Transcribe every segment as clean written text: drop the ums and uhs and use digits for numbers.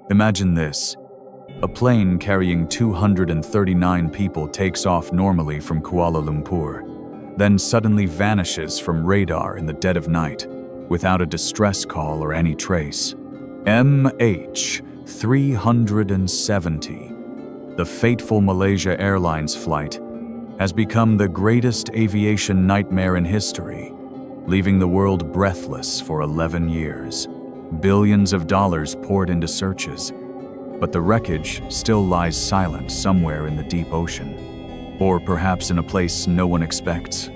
Imagine this. A plane carrying 239 people takes off normally from Kuala Lumpur, then suddenly vanishes from radar in the dead of night, without a distress call or any trace. MH370, the fateful Malaysia Airlines flight, has become the greatest aviation nightmare in history, leaving the world breathless for 11 years. Billions of dollars poured into searches, but the wreckage still lies silent somewhere in the deep ocean, or perhaps in a place no one expects.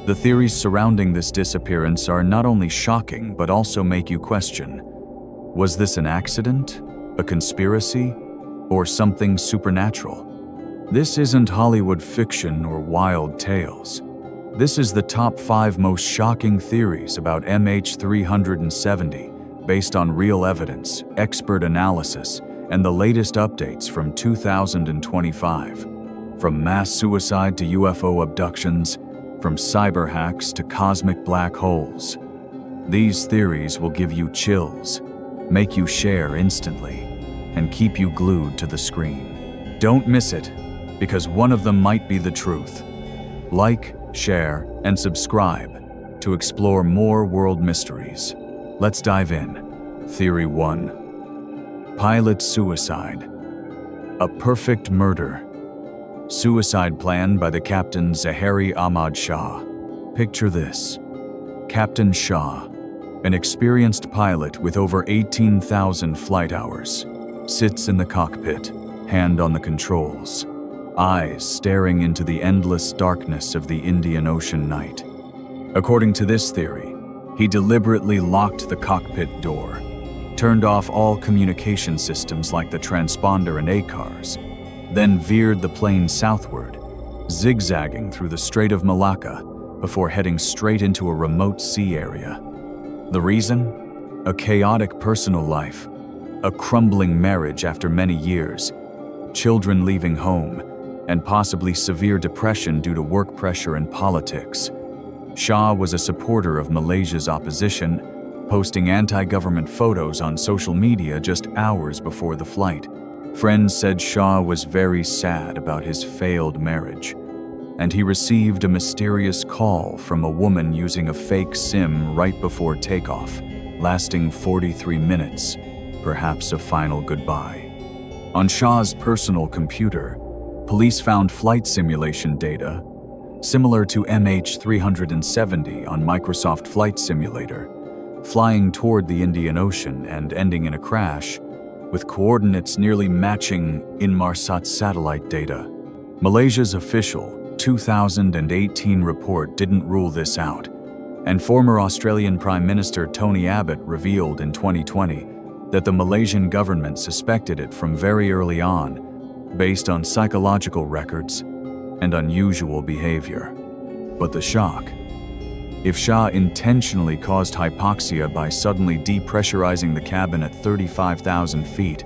The theories surrounding this disappearance are not only shocking, but also make you question, was this an accident, a conspiracy, or something supernatural? This isn't Hollywood fiction or wild tales. This is the top 5 most shocking theories about MH370, based on real evidence, expert analysis, and the latest updates from 2025. From mass suicide to UFO abductions, from cyber hacks to cosmic black holes. These theories will give you chills, make you share instantly, and keep you glued to the screen. Don't miss it, because one of them might be the truth. Like, share, and subscribe to explore more world mysteries. Let's dive in. Theory 1. Pilot suicide. A perfect murder. Suicide plan by the Captain Zaharie Ahmad Shah. Picture this. Captain Shah, an experienced pilot with over 18,000 flight hours, sits in the cockpit, hand on the controls, eyes staring into the endless darkness of the Indian Ocean night. According to this theory, he deliberately locked the cockpit door, turned off all communication systems like the transponder and ACARS, then veered the plane southward, zigzagging through the Strait of Malacca before heading straight into a remote sea area. The reason? A chaotic personal life, a crumbling marriage after many years, children leaving home, and possibly severe depression due to work pressure and politics. Shah was a supporter of Malaysia's opposition, posting anti-government photos on social media just hours before the flight. Friends said Shah was very sad about his failed marriage, and he received a mysterious call from a woman using a fake SIM right before takeoff, lasting 43 minutes, perhaps a final goodbye. On Shah's personal computer, police found flight simulation data similar to MH370 on Microsoft Flight Simulator, flying toward the Indian Ocean and ending in a crash, with coordinates nearly matching Inmarsat satellite data. Malaysia's official 2018 report didn't rule this out, and former Australian Prime Minister Tony Abbott revealed in 2020 that the Malaysian government suspected it from very early on, based on psychological records and unusual behavior. But the shock. If Shah intentionally caused hypoxia by suddenly depressurizing the cabin at 35,000 feet,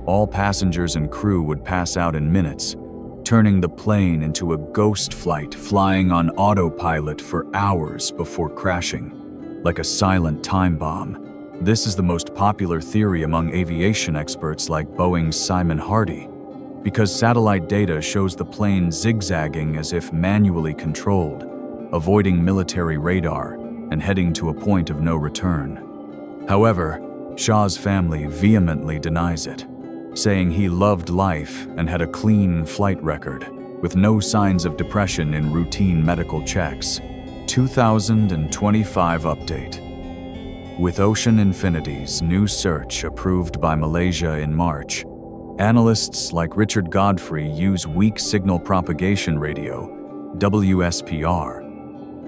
all passengers and crew would pass out in minutes, turning the plane into a ghost flight flying on autopilot for hours before crashing, like a silent time bomb. This is the most popular theory among aviation experts like Boeing's Simon Hardy, because satellite data shows the plane zigzagging as if manually controlled, avoiding military radar and heading to a point of no return. However, Shah's family vehemently denies it, saying he loved life and had a clean flight record, with no signs of depression in routine medical checks. 2025 update. With Ocean Infinity's new search approved by Malaysia in March, analysts like Richard Godfrey use weak signal propagation radio, WSPR,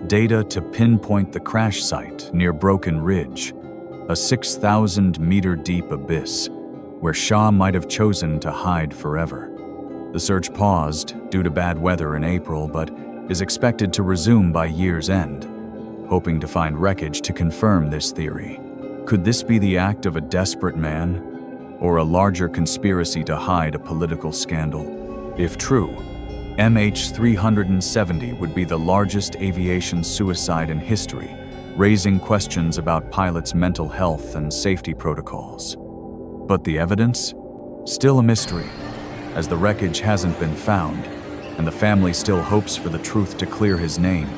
data to pinpoint the crash site near Broken Ridge, a 6,000-meter deep abyss where Shah might have chosen to hide forever. The search paused due to bad weather in April, but is expected to resume by year's end, hoping to find wreckage to confirm this theory. Could this be the act of a desperate man, or a larger conspiracy to hide a political scandal? If true, MH370 would be the largest aviation suicide in history, raising questions about pilots' mental health and safety protocols. But the evidence? Still a mystery, as the wreckage hasn't been found, and the family still hopes for the truth to clear his name,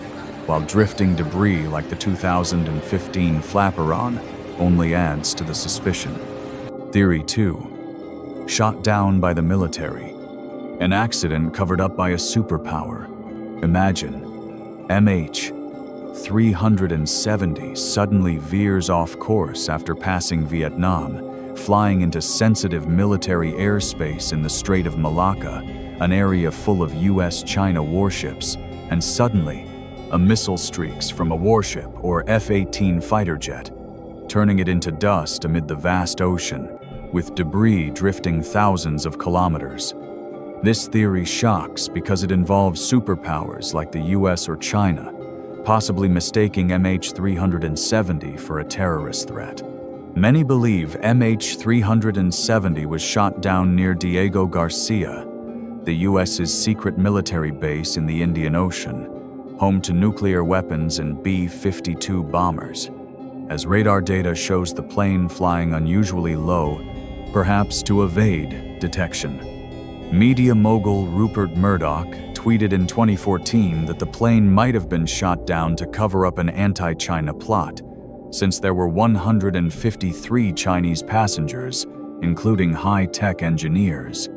while drifting debris like the 2015 Flaperon only adds to the suspicion. Theory 2. Shot down by the military. An accident covered up by a superpower. Imagine, MH370 suddenly veers off course after passing Vietnam, flying into sensitive military airspace in the Strait of Malacca, an area full of US-China warships, and suddenly, a missile streaks from a warship or F-18 fighter jet, turning it into dust amid the vast ocean, with debris drifting thousands of kilometers. This theory shocks because it involves superpowers like the US or China, possibly mistaking MH370 for a terrorist threat. Many believe MH370 was shot down near Diego Garcia, the US's secret military base in the Indian Ocean, home to nuclear weapons and B-52 bombers, as radar data shows the plane flying unusually low, perhaps to evade detection. Media mogul Rupert Murdoch tweeted in 2014 that the plane might have been shot down to cover up an anti-China plot, since there were 153 Chinese passengers, including high-tech engineers.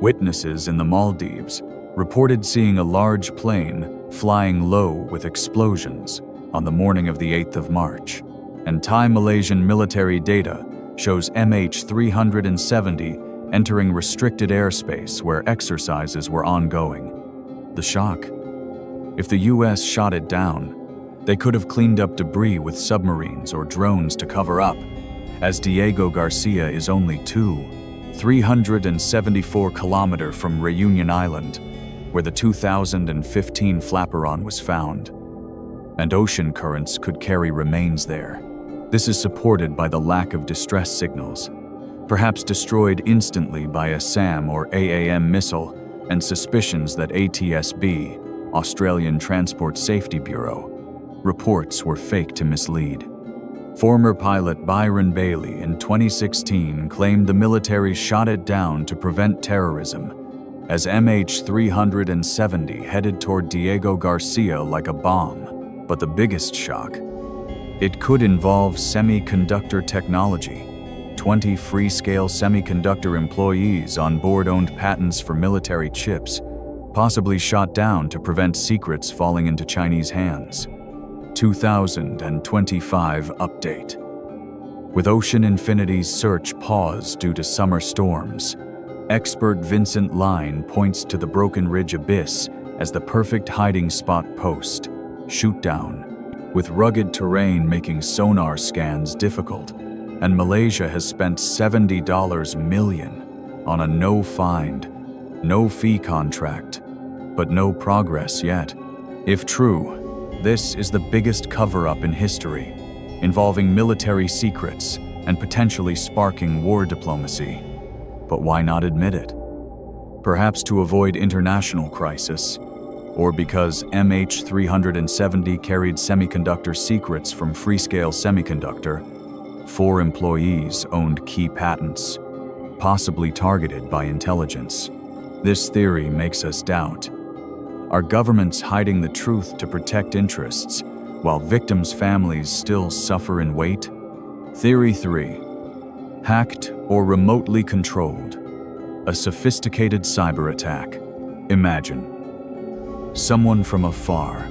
Witnesses in the Maldives reported seeing a large plane flying low with explosions on the morning of the 8th of March, and Thai Malaysian military data shows MH370 entering restricted airspace where exercises were ongoing. The shock? If the US shot it down, they could have cleaned up debris with submarines or drones to cover up, as Diego Garcia is only 374 kilometers from Reunion Island, where the 2015 Flaperon was found, and ocean currents could carry remains there. This is supported by the lack of distress signals, perhaps destroyed instantly by a SAM or AAM missile, and suspicions that ATSB, Australian Transport Safety Bureau, reports were fake to mislead. Former pilot Byron Bailey in 2016 claimed the military shot it down to prevent terrorism, as MH370 headed toward Diego Garcia like a bomb. But the biggest shock? It could involve semiconductor technology. 20 Freescale semiconductor employees on board owned patents for military chips, possibly shot down to prevent secrets falling into Chinese hands. 2025 update. With Ocean Infinity's search paused due to summer storms, expert Vincent Line points to the Broken Ridge Abyss as the perfect hiding spot post, shoot down, with rugged terrain making sonar scans difficult, and Malaysia has spent $70 million on a no-find, no-fee contract, but no progress yet. If true, this is the biggest cover-up in history, involving military secrets and potentially sparking war diplomacy. But why not admit it? Perhaps to avoid international crisis, or because MH370 carried semiconductor secrets from Freescale Semiconductor. 4 employees owned key patents, possibly targeted by intelligence. This theory makes us doubt. Are governments hiding the truth to protect interests, while victims' families still suffer and wait? Theory 3. Hacked or remotely controlled. A sophisticated cyber attack. Imagine someone from afar,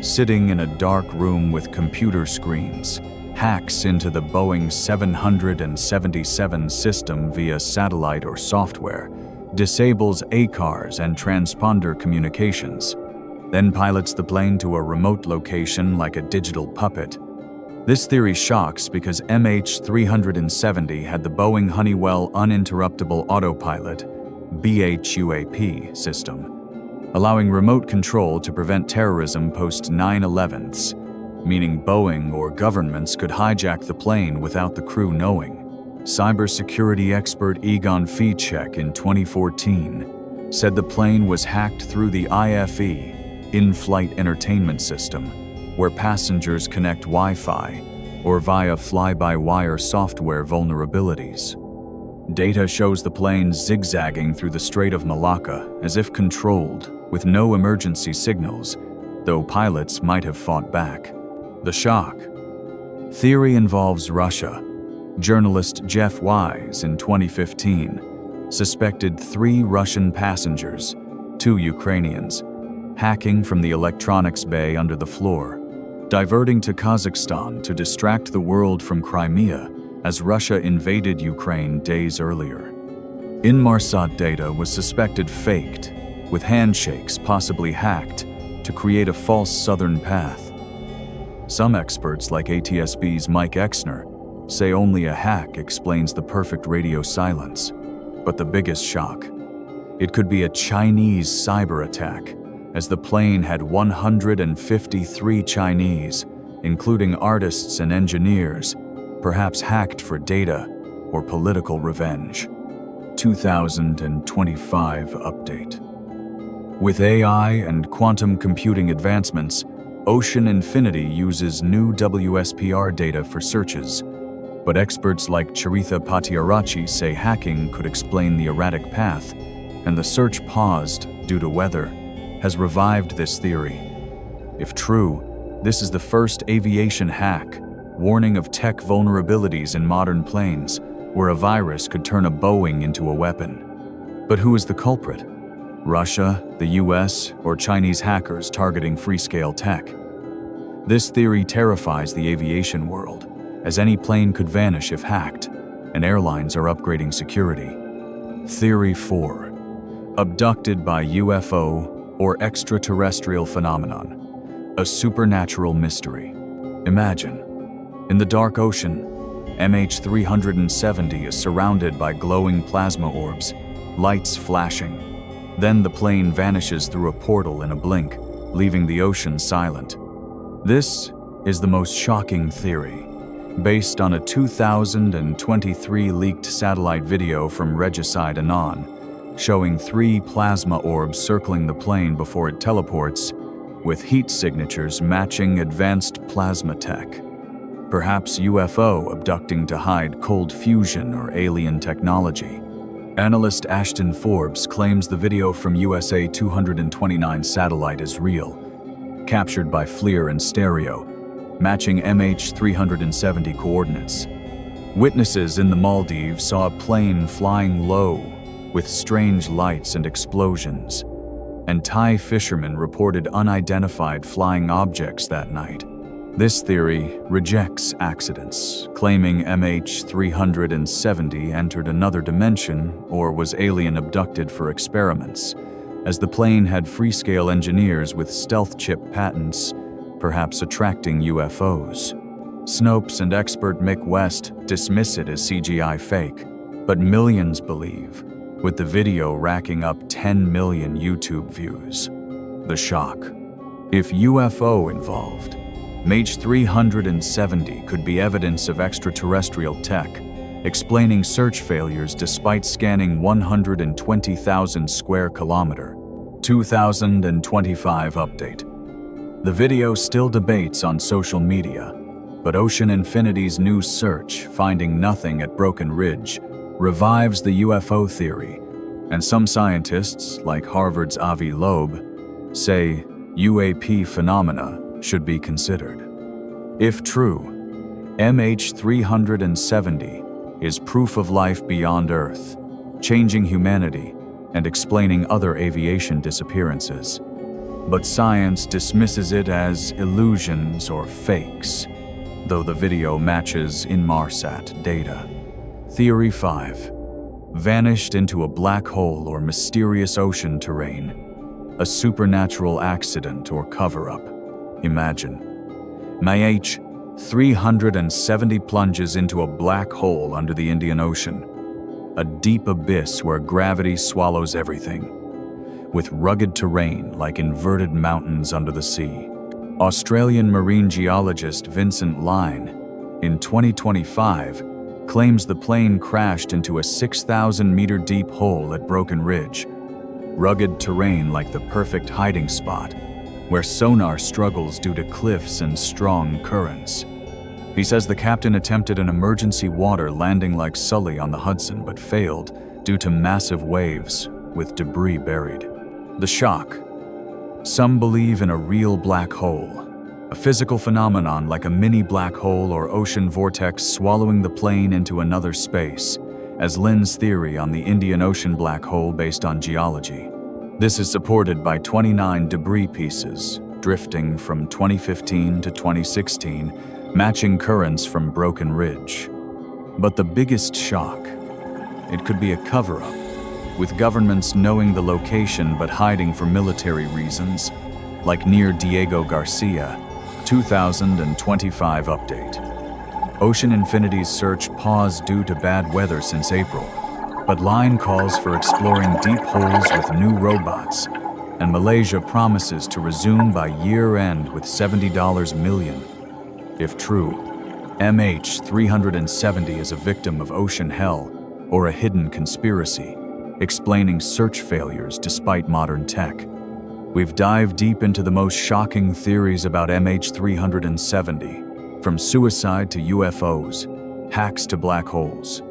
sitting in a dark room with computer screens, hacks into the Boeing 777 system via satellite or software, disables ACARS and transponder communications, then pilots the plane to a remote location like a digital puppet. This theory shocks because MH370 had the Boeing Honeywell Uninterruptible Autopilot (BHUAP) system, allowing remote control to prevent terrorism post 9/11s, meaning Boeing or governments could hijack the plane without the crew knowing. Cybersecurity expert Egon Fietschek in 2014 said the plane was hacked through the IFE, in-flight entertainment system, where passengers connect Wi-Fi or via fly-by-wire software vulnerabilities. Data shows the plane zigzagging through the Strait of Malacca as if controlled, with no emergency signals, though pilots might have fought back. The shock. Theory involves Russia. Journalist Jeff Wise in 2015 suspected 3 Russian passengers, 2 Ukrainians, hacking from the electronics bay under the floor, diverting to Kazakhstan to distract the world from Crimea as Russia invaded Ukraine days earlier. Inmarsat data was suspected faked, with handshakes possibly hacked to create a false southern path. Some experts, like ATSB's Mike Exner, say only a hack explains the perfect radio silence. But the biggest shock: it could be a Chinese cyber attack, as the plane had 153 Chinese, including artists and engineers, perhaps hacked for data or political revenge. 2025 update. With AI and quantum computing advancements, Ocean Infinity uses new WSPR data for searches, but experts like Charitha Patiarachi say hacking could explain the erratic path, and the search paused due to weather has revived this theory. If true, this is the first aviation hack, warning of tech vulnerabilities in modern planes, where a virus could turn a Boeing into a weapon. But who is the culprit? Russia, the US, or Chinese hackers targeting free-scale tech? This theory terrifies the aviation world, as any plane could vanish if hacked, and airlines are upgrading security. Theory 4. Abducted by UFO or extraterrestrial phenomenon. A supernatural mystery. Imagine, in the dark ocean, MH370 is surrounded by glowing plasma orbs, lights flashing. Then the plane vanishes through a portal in a blink, leaving the ocean silent. This is the most shocking theory, based on a 2023 leaked satellite video from Regicide Anon, showing 3 plasma orbs circling the plane before it teleports, with heat signatures matching advanced plasma tech. Perhaps UFO abducting to hide cold fusion or alien technology. Analyst Ashton Forbes claims the video from USA 229 satellite is real, captured by FLIR and stereo, matching MH370 coordinates. Witnesses in the Maldives saw a plane flying low, with strange lights and explosions, and Thai fishermen reported unidentified flying objects that night. This theory rejects accidents, claiming MH370 entered another dimension or was alien abducted for experiments, as the plane had free-scale engineers with stealth chip patents, perhaps attracting UFOs. Snopes and expert Mick West dismiss it as CGI fake, but millions believe, with the video racking up 10 million YouTube views. The shock. If UFO involved, MH370 could be evidence of extraterrestrial tech, explaining search failures despite scanning 120,000 square kilometers. 2025 update. The video still debates on social media, but Ocean Infinity's new search, finding nothing at Broken Ridge, revives the UFO theory, and some scientists, like Harvard's Avi Loeb, say UAP phenomena should be considered. If true, MH370 is proof of life beyond Earth, changing humanity and explaining other aviation disappearances. But science dismisses it as illusions or fakes, though the video matches Inmarsat data. Theory 5. Vanished into a black hole or mysterious ocean terrain. A supernatural accident or cover-up. Imagine. MH370 plunges into a black hole under the Indian Ocean, a deep abyss where gravity swallows everything, with rugged terrain like inverted mountains under the sea. Australian marine geologist Vincent Line, in 2025, claims the plane crashed into a 6,000-meter deep hole at Broken Ridge, rugged terrain like the perfect hiding spot, where sonar struggles due to cliffs and strong currents. He says the captain attempted an emergency water landing like Sully on the Hudson but failed due to massive waves with debris buried. The shock. Some believe in a real black hole, a physical phenomenon like a mini black hole or ocean vortex swallowing the plane into another space, as Lynn's theory on the Indian Ocean black hole based on geology. This is supported by 29 debris pieces, drifting from 2015 to 2016, matching currents from Broken Ridge. But the biggest shock, it could be a cover-up, with governments knowing the location but hiding for military reasons, like near Diego Garcia, 2025 update. Ocean Infinity's search paused due to bad weather since April, but line calls for exploring deep holes with new robots, and Malaysia promises to resume by year-end with $70 million. If true, MH370 is a victim of ocean hell or a hidden conspiracy, explaining search failures despite modern tech. We've dived deep into the most shocking theories about MH370, from suicide to UFOs, hacks to black holes.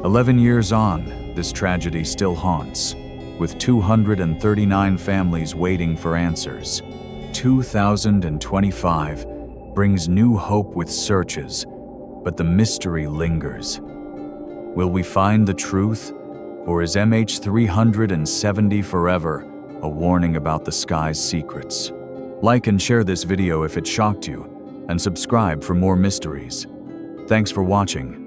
11 years on, this tragedy still haunts, with 239 families waiting for answers. 2025 brings new hope with searches, but the mystery lingers. Will we find the truth, or is MH370 forever a warning about the sky's secrets? Like and share this video if it shocked you, and subscribe for more mysteries. Thanks for watching.